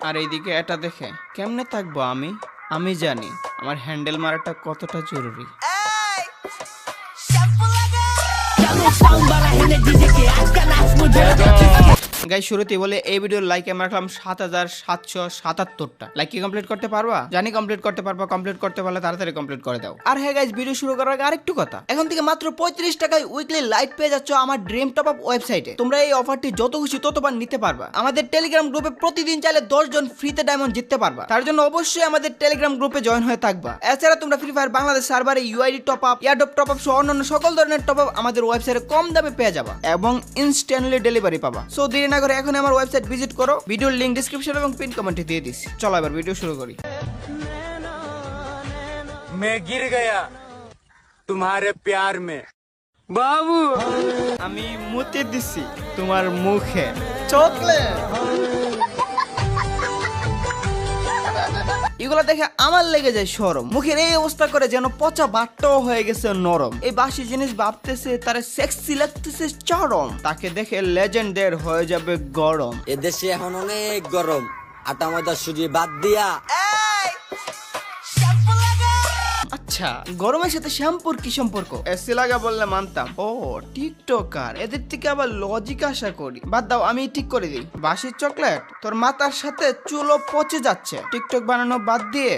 আর এইদিকে এটা দেখে কেমনে থাকবো আমি? আমি জানি আমার হ্যান্ডেল মারাটা কতটা জরুরি। গাইস শুরুতেই বলে এই ভিডিওর লাইক আমরা রাখলাম 7777টা। লাইক কি কমপ্লিট করতে পারবা? জানি কমপ্লিট করতে পারবা। কমপ্লিট করতে পারলে তাড়াতাড়ি কমপ্লিট করে দাও। আর হ্যাঁ গাইস, ভিডিও শুরু করার আগে আরেকটু কথা, এখন থেকে মাত্র 35 টাকায় উইকলি লাইট পেয়ে যাচ্ছ আমার ড্রিম টপ আপ ওয়েবসাইটে। তোমরা এই অফারটি যত খুশি ততবার নিতে পারবা। আমাদের টেলিগ্রাম গ্রুপে প্রতিদিন চাইলে 10 জন ফ্রিতে ডায়মন্ড জিততে পারবা। তার জন্য অবশ্যই আমাদের টেলিগ্রাম গ্রুপে জয়েন হয়ে থাকবা। এছাড়া তোমরা ফ্রি ফায়ার বাংলাদেশ সার্ভারে UID top up, airdrop top up সহ অন্যান্য সকল ধরনের টপ আপ আমাদের ওয়েবসাইটে কম দামে পেয়ে যাবা এবং ইনস্ট্যান্টলি ডেলিভারি পাবা। সো দেরি না করে এখন আমার ওয়েবসাইট ভিজিট করো। ভিডিওর লিংক ডেসক্রিপশন এবং পিন কমেন্টে দিয়ে দিচ্ছি। চলো এবার ভিডিও শুরু করি। मैं गिर गया तुम्हारे प्यार में बाबू। আমি মুতে দিছি তোমার মুখে চকলেট। এগুলো দেখে আমার লেগে যায় শরম। মুখের এই অবস্থা করে যেন পচা বাট্টাও হয়ে গেছে নরম। এই বাসি জিনিস ভাবতেছে তারে সেক্সি লাগতেছে চরম। তাকে দেখে লেজেন্ডের হয়ে যাবে গরম। এদেশে এখন অনেক গরম, আটা ময়দা সুজি বাদ দিয়া আচ্ছা, গরমের সাথে শ্যাম্পুর কি সম্পর্ক? এসি লাগা বললে মানতাম। ও টিকটকার, এদের থেকে আবার লজিক আশা করি। বাদ দাও, আমি ঠিক করে দিই। বাসির চকলেট তোর মাথার সাথে চুলও পচে যাচ্ছে। টিকটক বানানো বাদ দিয়ে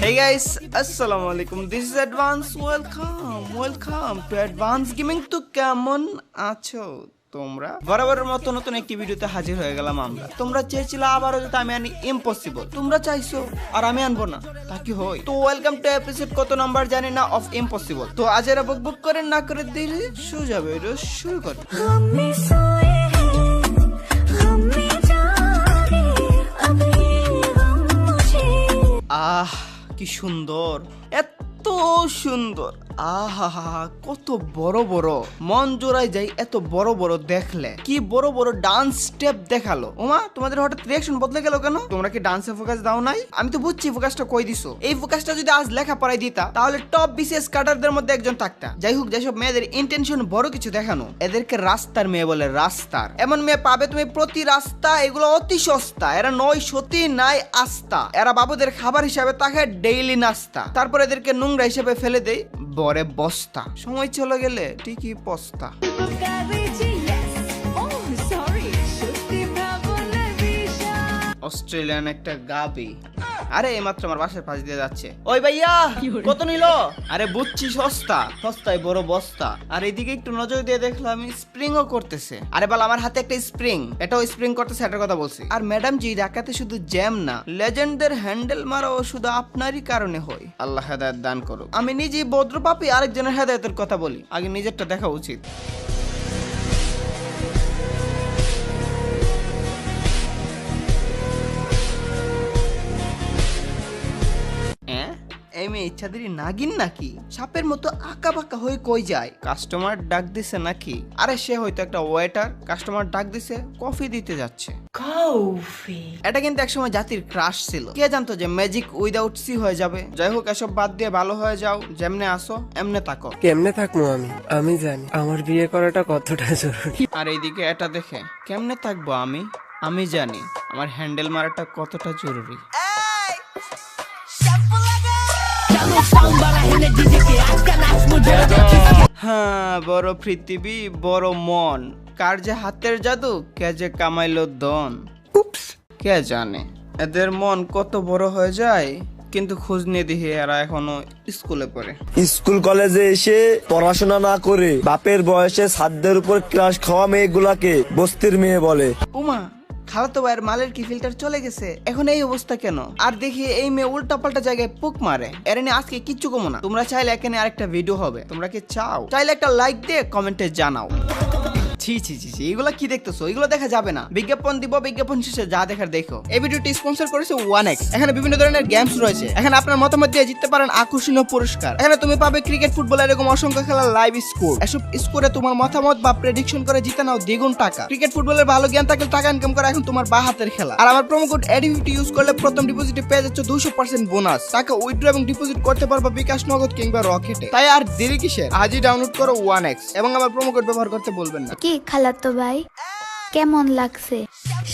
Hey guys, আসসালামু আলাইকুম। This is Advance. Welcome to Advance Gaming. তো কেমন আছো তোমরা? বরাবরের মতো নতুন একটি ভিডিওতে হাজির হয়ে গেলাম আমরা। তোমরা চেয়েছিলে আবারও যাতে আমি আনি ইম্পসিবল। তোমরা চাইছো আর আমি আনবো না, তা কি হয়? তো ওয়েলকাম টু এপিসোড কত নাম্বার জানি না অফ ইম্পসিবল। তো আজ এরা বকবক করে না করে দিলে সোজা ভিডিও শুরু করি। আহ কি সুন্দর, এত সুন্দর। আহা কত বড় বড়, মন জোড়ায় যাই এত বড় বড় দেখলে। কি বড় বড় ডান্স স্টেপ দেখালো। ওমা, তোমাদের হঠাৎ রিঅ্যাকশন বদলে গেল কেন? তোমরা কি ডান্সে ফোকাস দাও নাই? আমি তো বুঝছি ফোকাসটা কই দিছো। এই ফোকাসটা যদি আজ লেখাপড়ায় দিতা তাহলে টপ বিসিএস কাটারদের মধ্যে একজন থাকতা। যাই হোক, যেসব মেয়েদের ইন্টেনশন বড় কিছু দেখানো, এদেরকে রাস্তার মেয়ে বলে। রাস্তার এমন মেয়ে পাবে তুমি প্রতি রাস্তা। এগুলো অতি সস্তা। এরা নয় সতী নাই আস্তা। এরা বাবুদের খাবার হিসাবে তাকে ডেইলি নাস্তা। তারপর এদেরকে নোংরা হিসেবে ফেলে দেয় বরে বস্তা। সময় চলে গেলে ঠিকই পস্তা। অস্ট্রেলিয়ান একটা গাবি। আরে এইমাত্র আমার বাসার পাশ দিয়ে যাচ্ছে। ওই ভাইয়া, কত নিল? আরে বুঝছি সস্তা, সস্তায় বড় বস্তা। আর এদিকে একটু নজর দিয়ে দেখলাম স্প্রিংও করতেছে। আরে বল, আমার হাতে একটা স্প্রিং, এটাও স্প্রিং করতেছে, এটার কথা বলছি। আর ম্যাডাম জি, ঢাকাতে শুধু জ্যাম না, লেজেন্ডদের হ্যান্ডেল মারাও শুধু আপনারই কারণে হয়। আল্লাহ হেদায়েত দান করুক। আমি নিজেই ভদ্র পাপী, আরেকজনের হেদায়েতের কথা বলি। আগে নিজেরটা দেখা উচিত। এই মেয়ে ইচ্ছাধারী নাগিন নাকি? সাপের মতো আঁকা বাঁকা হয়ে কই যায়? কাস্টমার ডাক দিছে নাকি? আরে সে হয়তো একটা ওয়েটার। কাস্টমার ডাক দিছে, কফি দিতে যাচ্ছে। কফি, এটা কিন্তু একসময় জাতির ক্রাশ ছিল। কে জানতো যে ম্যাজিক উইদাউট সি হয়ে যাবে? যাই হোক, এসব বাদ দিয়ে ভালো হয়ে যাও। যেমনে আসো এমনে থাকো। কেমনে থাকবো আমি জানি আমার বিয়ে করাটা কতটা জরুরি। আর এইদিকে এটা দেখে কেমনে থাকবো আমি? আমি জানি আমার হ্যান্ডেল মারাটা কতটা জরুরি। হ্যাঁ, বড় পৃথিবী বড় মন, কার যে হাতের জাদু, কে যে কামাইলো ধন। কে জানে এদের মন কত বড় হয়ে যায়। কিন্তু খোঁজ নিয়ে দেখি এরা এখনো স্কুলে পড়ে। স্কুল কলেজে এসে পড়াশোনা না করে বাপের বয়সে ছাদের উপর ক্লাস খাওয়া মেয়েগুলাকে বস্তির মেয়ে বলে। উমা, খালাতো ভাইয়ের মালের কি ফিল্টার চলে গেছে? এখন এই অবস্থা কেন? আর দেখি এই মেয়ে উল্টা পাল্টা জায়গায় পুক মারে। এর নিয়ে আজকে কিচ্ছু কমো না। তোমরা চাইলে এখানে আরেকটা ভিডিও হবে। তোমরা কি চাও? চাইলে একটা লাইক দিয়ে কমেন্টে জানাও। ছি ছি ছি ছি, এগুলো কি দেখতেছো? এগুলো দেখা যাবে না। বিজ্ঞাপন দিব, বিজ্ঞাপন শেষে যা দেখার দেখো। এই ভিডিওটি স্পন্সর করেছে 1x। এখানে বিভিন্ন ধরনের গেমস রয়েছে। এখানে আপনার মতামত দিয়ে জিততে পারেন আকর্ষণীয় পুরস্কার। এখানে তুমি পাবে ক্রিকেট, ফুটবল এরকম অসংখ্য খেলার লাইভ স্কোর। এসব স্কোরে তোমার মতামত বা প্রেডিকশন করে জিতে নাও দ্বিগুণ টাকা। ক্রিকেট, ফুটবলের ভালো জ্ঞান থাকলে টাকা ইনকাম করা এখন তোমার বা হাতের খেলা। আর আমার প্রোমো কোড AD50 ইউজ করলে প্রথম ডিপোজিটে পেয়ে যাচ্ছ 200% বোনাস। টাকা উইথড্র এবং ডিপোজিট করতে পারবা বিকাশ, নগদ কিংবা রকেটে। তাই আর দেরি কিসের? আজই ডাউনলোড করো 1x এবং আমার প্রোমো কোড ব্যবহার করতে বলবেন না। কি খালাতো ভাই, কেমন লাগছে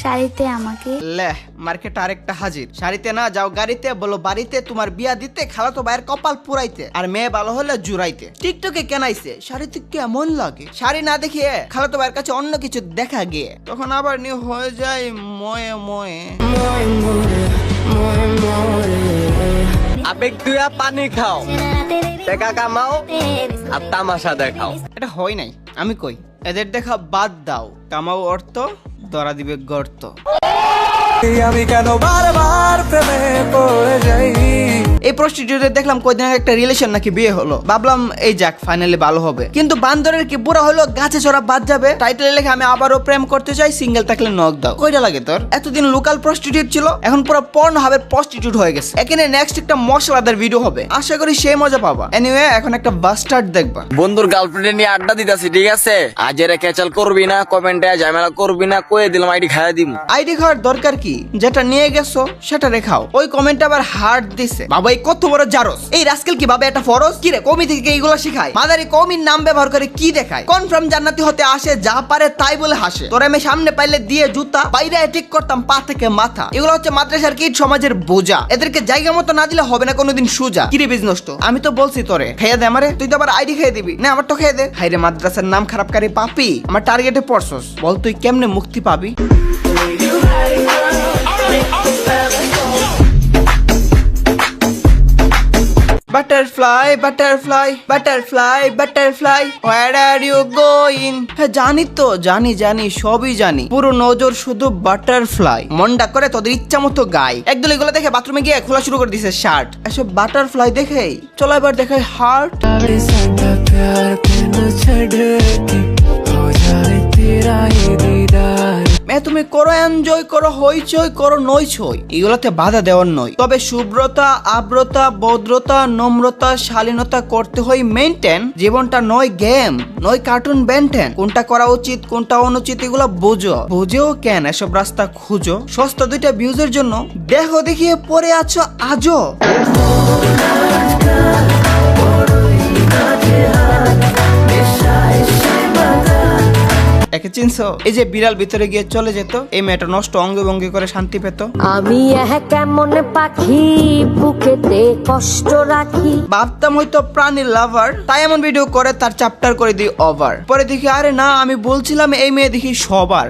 শাড়িতে আমাকে? লেহ, মার্কেট আরেকটা হাজির। শাড়িতে না যাও গাড়িতে, বলো বাড়িতে তোমার বিয়া দিতে, খালাতো ভাইয়ের কপাল পুরাইতে, আর মেয়ে ভালো হলে জুড়াইতে। টিকটকে কেনাইছে শাড়িতে কেমন লাগে, শাড়ি না দেখিয়ে খালাতো ভাইয়ের কাছে অন্য কিছু দেখা গিয়ে তখন আবার নিউ হয়ে যায় ময়ে ময়ে। আবেগ দুয়া পানি খাও, টাকা কামাও আর তামাশা দেখাও। এটা হয় নাই, আমি কই এদের দেখা বাদ দাও, কামাও অর্থ, ধরা দিবে গর্ত। আমি কেন বারবার প্রেমে পড়ে যাই? এই প্রস্টিটিউটে দেখলাম কয়দিন আগে একটা রিলেশন নাকি বিয়ে হলো, ভাবলাম এই যাক ফাইনালি ভালো হবে। কিন্তু বান্দরের কি বুড়া হলো, গাছে চড়া বাদ যাবে। টাইটেলে লেখে আমি আবারও প্রেম করতে চাই, সিঙ্গেল থাকলে নক দাও। কয়টা লাগে তোর? এতদিন লোকাল প্রস্টিটিউট ছিল, এখন পুরো পর্ন হবে প্রস্টিটিউট হয়ে গেছে। এখানে নেক্সট একটা মশলাদার ভিডিও হবে, আশা করি সেই মজা পাবা। এনিওয়ে এখন একটা বাস্টার্ড দেখবা। বন্ধুর গার্লফ্রেন্ড নিয়ে আড্ডা দিতেছি, ঠিক আছে? আজ এরা ক্যাচাল করবি না, কমেন্টে ঝামেলা করবি না, কয়ে দিলাম আইডি খাইয়া দিম। আইডি খাওয়ার দরকার কি? যেটা নিয়ে গেছো সেটা রেখাও। ওই কমেন্ট আবার হার্ট দিছে, বাবা এই কত বড় জারস। এই রাস্কেল কি বাবা এটা ফরজ? কি রে কমি থেকে এইগুলা শিখায়? মাদারি কমির নাম ব্যবহার করে কি দেখায়? কনফার্ম জান্নাতি হতে আসে, যা পারে তাই বলে হাসে। তোরে আমি সামনে পাইলে দিয়ে জুতা, বাইরে ঠিক করতাম পা থেকে মাথা। এগুলো হচ্ছে মাদ্রাসার কিড সমাজের বোঝা। এদেরকে জায়গা মতো না দিলে হবে না কোনোদিন সুজা। কিরে বিজনেস তো আমি তো বলছি তোরে খাইয়া দে আমারে, তুই তো আবার আইডি খাইয়ে দিবি না, আমার তো খাইয়ে দে। হাইরে মাদ্রাসার নাম খারাপকারী পাপি, আমার টার্গেটে পড়ছস, বল তুই কেমনে মুক্তি পাবি? Butterfly, butterfly, butterfly, butterfly, where are you going? হ্যাঁ জানি তো, জানি সবই জানি। পুরো নজর শুধু বাটারফ্লাই। মনটা করে তোদের ইচ্ছা মতো গাই। একদল এগুলো দেখে বাথরুমে গিয়ে খোলা শুরু করে দিছে শার্ট। এসব বাটারফ্লাই দেখেই চলো এবার দেখাই হার্ট। তুমি করো এনজয় করো, হইচই করো নইছই, এগুলোতে বাধা দেওয়ার নয়। তবে শুভ্রতা, আর্দ্রতা, ভদ্রতা, নম্রতা, শালীনতা করতে হয় মেইনটেইন। জীবনটা নয় গেম, নয় কার্টুন বেনটেন। কোনটা করা উচিত কোনটা অনুচিত এগুলো বুঝেও কেন এসব রাস্তা খুঁজো? সস্তা দুইটা ভিউজের জন্য দেহ দেখিয়ে পড়ে আছো আজও। একে চিনছো? এই যে বিড়াল ভিতরে গিয়ে চলে যেত, এই মেয়েটা নষ্ট অঙ্গে ভঙ্গি করে শান্তি পেত। আমি কেমন পাখি বুকেতে কষ্ট রাখি। ভাবতাম হয়তো প্রাণী লাভার, তাই এমন ভিডিও করে তার চ্যাপ্টার করে দিই ওভার। পরে দেখি আরে না, আমি বলছিলাম এই মেয়ে দেখি সবার।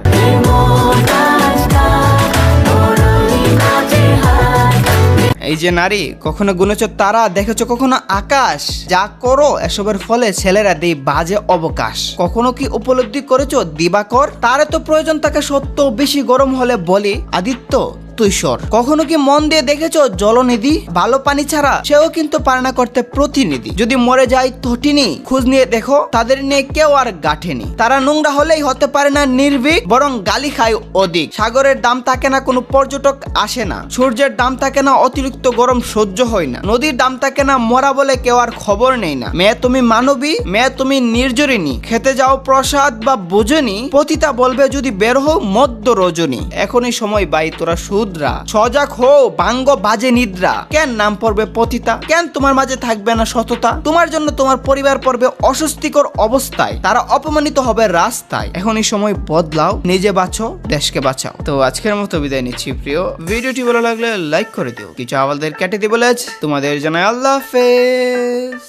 এই যে নারী, কখনো গুনেছো তারা, দেখেছো কখনো আকাশ? যা করো এসবের ফলে ছেলেরা দেই বাজে অবকাশ। কখনো কি উপলব্ধি করেছো দিবাকর? তার এত প্রয়োজন থাকে সত্য, বেশি গরম হলে বলি আদিত্য তুই সর। কখনো কি মন দিয়ে দেখেছো জলনিধি? ভালো পানি ছাড়া সেও কিন্তু পারে না করতে প্রতিনিধি। যদি মরে যায় তটিনি, খোঁজ নিয়ে দেখো তাদের নিয়ে কেউ আর গাঠেনি। তারা নোংরা হলেই হতে পারে না নির্ভীক, বরং গালি খায় অধিক। সাগরের দাম থাকে না, কোনো পর্যটক আসে না। সূর্যের দাম থাকে না, অতিরিক্ত গরম সহ্য হয় না। নদীর দাম থাকে না, মরা বলে কেউ আর খবর নেই না। মেয়ে তুমি মানবী, মেয়ে তুমি নির্জরিনী। খেতে যাও প্রসাদ বা ভোজনী, পতিতা বলবে যদি বের হও মধ্য রজনী। এখনই সময় বাই, তোরা শুদ্রা সজাগ হও, ভাঙ্গ বাজে নিদ্রা। কেন নাম পড়বে পতিতা? কেন তোমার মাঝে থাকবে না সততা? তোমার জন্য তোমার পরিবার পড়বে অস্বস্তিকর অবস্থায়, তারা অপমানিত হবে রাস্তায়। এখনই সময় বদলাও, নিজে বাঁচো, দেশকে বাঁচাও। তো আজকের মতো বিদায় নিচ্ছি প্রিয়। ভিডিওটি ভালো লাগলে লাইক করে দিও, কিছু আওয়ালদের কেটে দিই বলে তোমাদের জানাই আল্লাহ হাফেজ।